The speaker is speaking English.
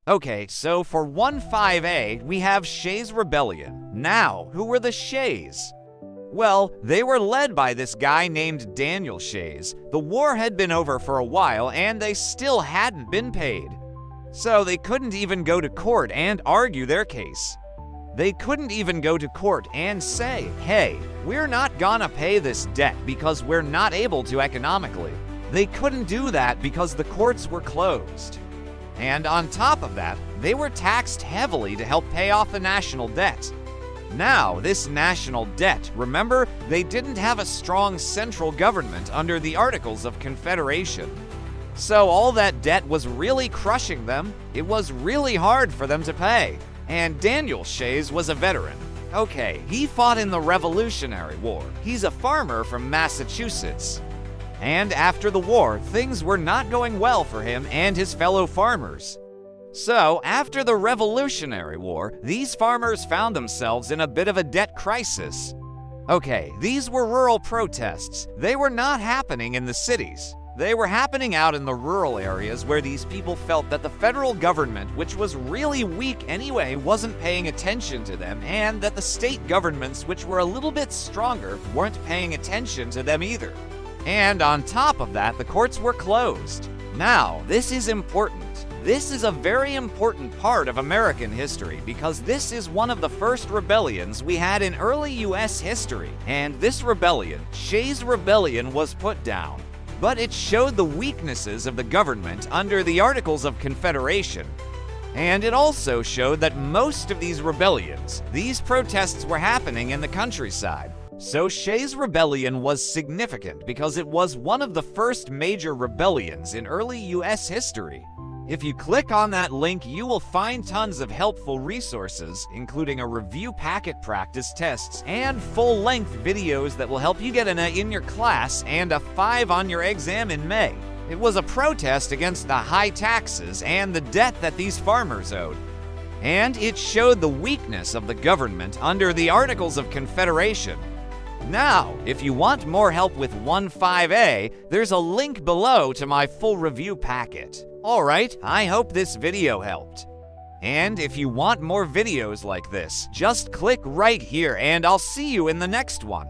Okay, so for 1-5A, we have Shays Rebellion. Now, who were the Shays? Well, they were led by this guy named Daniel Shays. The war had been over for a while, and they still hadn't been paid. So they couldn't even go to court and argue their case. They couldn't even go to court and say, hey, we're not gonna pay this debt because we're not able to economically. They couldn't do that because the courts were closed. And on top of that, they were taxed heavily to help pay off the national debt. Now, this national debt, remember, they didn't have a strong central government under the Articles of Confederation. So all that debt was really crushing them. It was really hard for them to pay. And Daniel Shays was a veteran. Okay, he fought in the Revolutionary War. He's a farmer from Massachusetts. And after the war, things were not going well for him and his fellow farmers. So, after the Revolutionary War, these farmers found themselves in a bit of a debt crisis. Okay, these were rural protests. They were not happening in the cities. They were happening out in the rural areas where these people felt that the federal government, which was really weak anyway, wasn't paying attention to them, and that the state governments, which were a little bit stronger, weren't paying attention to them either. And on top of that, the courts were closed. Now, this is important. This is a very important part of American history because this is one of the first rebellions we had in early US history. And this rebellion, Shays Rebellion, was put down. But it showed the weaknesses of the government under the Articles of Confederation. And it also showed that most of these rebellions, these protests were happening in the countryside. So Shays Rebellion was significant because it was one of the first major rebellions in early US history. If you click on that link, you will find tons of helpful resources, including a review packet practice tests and full-length videos that will help you get an A in your class and a 5 on your exam in May. It was a protest against the high taxes and the debt that these farmers owed. And it showed the weakness of the government under the Articles of Confederation. Now, if you want more help with 1-5A, there's a link below to my full review packet. Alright, I hope this video helped. And if you want more videos like this, just click right here and I'll see you in the next one.